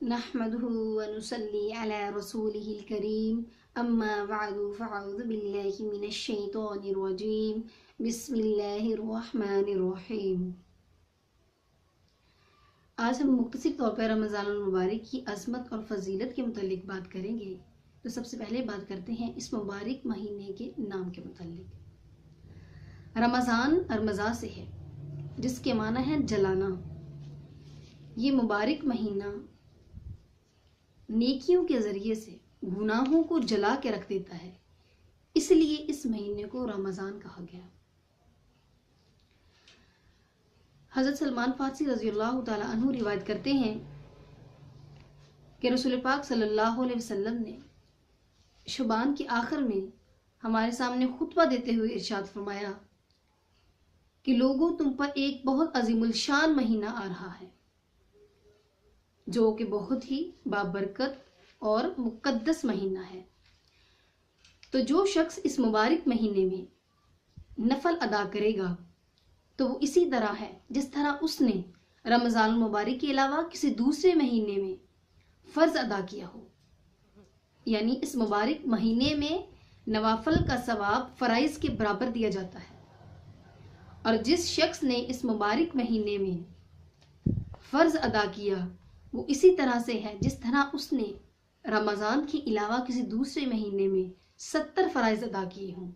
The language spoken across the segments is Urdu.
نحمده ونصلي على رسوله الكريم اما بعد فاعوذ بالله من الشيطان الرجيم بسم الله الرحمن الرحیم۔ آج ہم مختصر طور پر رمضان المبارک کی عظمت اور فضیلت کے متعلق بات کریں گے۔ تو سب سے پہلے بات کرتے ہیں اس مبارک مہینے کے نام کے متعلق۔ رمضان ارمضا سے ہے جس کے معنی ہے جلانا۔ یہ مبارک مہینہ نیکیوں کے ذریعے سے گناہوں کو جلا کے رکھ دیتا ہے، اس لیے اس مہینے کو رمضان کہا گیا۔ حضرت سلمان فارسی رضی اللہ تعالی عنہ روایت کرتے ہیں کہ رسول پاک صلی اللہ علیہ وسلم نے شعبان کے آخر میں ہمارے سامنے خطبہ دیتے ہوئے ارشاد فرمایا کہ لوگوں، تم پر ایک بہت عظیم الشان مہینہ آ رہا ہے جو کہ بہت ہی بابرکت اور مقدس مہینہ ہے۔ تو جو شخص اس مبارک مہینے میں نفل ادا کرے گا تو وہ اسی طرح ہے جس طرح اس نے رمضان المبارک کے علاوہ کسی دوسرے مہینے میں فرض ادا کیا ہو، یعنی اس مبارک مہینے میں نوافل کا ثواب فرائض کے برابر دیا جاتا ہے، اور جس شخص نے اس مبارک مہینے میں فرض ادا کیا وہ اسی طرح سے ہے جس طرح اس نے رمضان کے علاوہ کسی دوسرے مہینے میں 70 فرائض ادا کیے ہوں،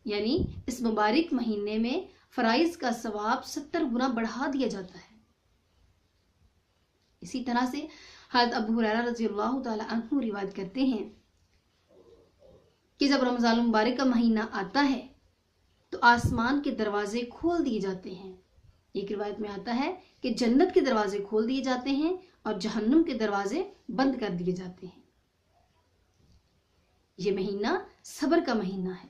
یعنی اس مبارک مہینے میں فرائض کا ثواب 70 گنا بڑھا دیا جاتا ہے۔ اسی طرح سے حضرت ابو ہریرہ رضی اللہ تعالی عنہ روایت کرتے ہیں کہ جب رمضان المبارک کا مہینہ آتا ہے تو آسمان کے دروازے کھول دیے جاتے ہیں۔ ایک روایت میں آتا ہے کہ جنت کے دروازے کھول دیے جاتے ہیں اور جہنم کے دروازے بند کر دیے جاتے ہیں۔ یہ مہینہ صبر کا مہینہ ہے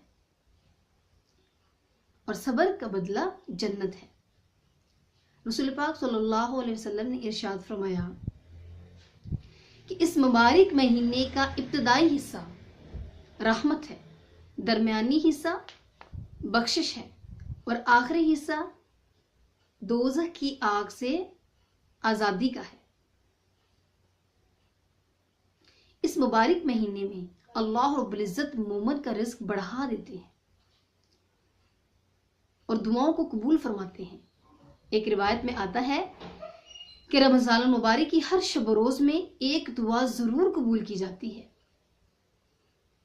اور صبر کا بدلہ جنت ہے۔ رسول پاک صلی اللہ علیہ وسلم نے ارشاد فرمایا کہ اس مبارک مہینے کا ابتدائی حصہ رحمت ہے، درمیانی حصہ بخشش ہے اور آخری حصہ دوزخ کی آگ سے آزادی کا ہے۔ اس مبارک مہینے میں اللہ رب العزت مومن کا رزق بڑھا دیتے ہیں اور دعاؤں کو قبول فرماتے ہیں۔ ایک روایت میں آتا ہے کہ رمضان المبارک کی ہر شب و روز میں ایک دعا ضرور قبول کی جاتی ہے۔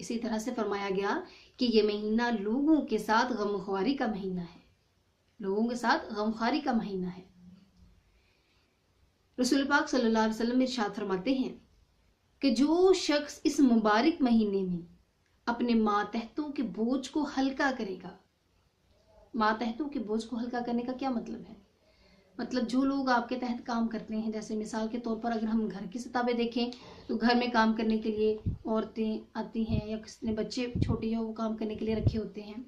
اسی طرح سے فرمایا گیا کہ یہ مہینہ لوگوں کے ساتھ غمخواری کا مہینہ ہے، لوگوں کے ساتھ غمخواری کا مہینہ ہے۔ رسول پاک صلی اللہ علیہ وسلم ارشاد فرماتے ہیں کہ جو شخص اس مبارک مہینے میں اپنے ماتحتوں کے بوجھ کو ہلکا کرے گا، ماتحتوں کے بوجھ کو ہلکا کرنے کا کیا مطلب ہے؟ مطلب جو لوگ آپ کے تحت کام کرتے ہیں، جیسے مثال کے طور پر اگر ہم گھر کی سطح پہ دیکھیں تو گھر میں کام کرنے کے لیے عورتیں آتی ہیں یا کسی نے بچے چھوٹے ہیں وہ کام کرنے کے لیے رکھے ہوتے ہیں،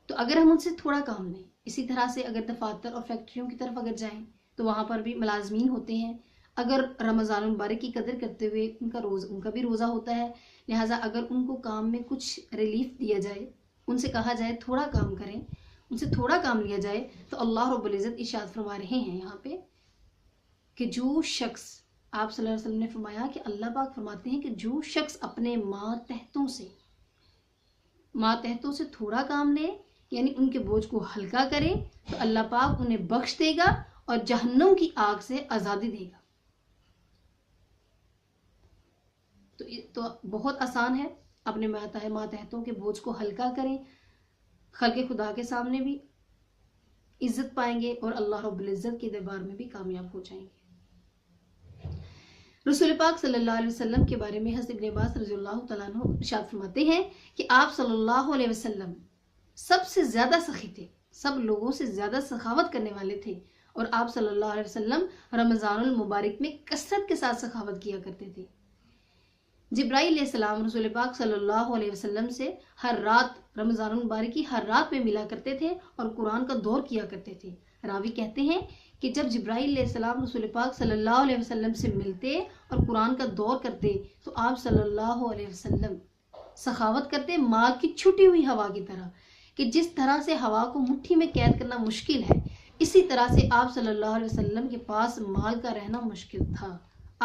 تو اگر ہم ان سے تھوڑا کام لیں، اسی طرح سے اگر دفاتر اور فیکٹریوں کی طرف اگر جائیں تو وہاں پر بھی ملازمین ہوتے ہیں، اگر رمضان المبارک کی قدر کرتے ہوئے ان کا بھی روزہ ہوتا ہے، لہٰذا اگر ان کو کام میں کچھ ریلیف دیا جائے، ان سے کہا جائے تھوڑا کام کریں، ان سے تھوڑا کام لیا جائے، تو اللہ رب العزت ارشاد فرما رہے ہیں یہاں پہ کہ جو شخص، آپ صلی اللہ علیہ وسلم نے فرمایا کہ اللہ پاک فرماتے ہیں کہ جو شخص اپنے ماتحتوں سے تھوڑا کام لے، یعنی ان کے بوجھ کو ہلکا کرے، تو اللہ پاک انہیں بخش دے گا اور جہنم کی آگ سے آزادی دے گا۔ تو بہت آسان ہے، اپنے ماتحتوں کے بوجھ کو ہلکا کریں، خلق خدا کے سامنے بھی عزت پائیں گے اور اللہ رب العزت کے دربار میں بھی کامیاب ہو جائیں گے۔ رسول پاک صلی اللہ علیہ وسلم کے بارے میں حضرت ابن عباس رضی اللہ تعالیٰ عنہ ارشاد فرماتے ہیں کہ آپ صلی اللہ علیہ وسلم سب سے زیادہ سخی تھے، سب لوگوں سے زیادہ سخاوت کرنے والے تھے، اور آپ صلی اللہ علیہ وسلم رمضان المبارک میں کثرت کے ساتھ سخاوت کیا کرتے تھے۔ جبرائیل علیہ السلام رسول پاک صلی اللہ علیہ وسلم سے ہر رات، رمضان المبارک کی ہر رات میں ملا کرتے تھے اور قرآن کا دور کیا کرتے تھے۔ راوی کہتے ہیں کہ جب جبرائیل علیہ السلام رسول پاک صلی اللہ علیہ وسلم سے ملتے اور قرآن کا دور کرتے تو آپ صلی اللہ علیہ وسلم سخاوت کرتے مال کی چھٹی ہوئی ہوا کی طرح، کہ جس طرح سے ہوا کو مٹھی میں قید کرنا مشکل ہے، اسی طرح سے آپ صلی اللہ علیہ وسلم کے پاس مال کا رہنا مشکل تھا۔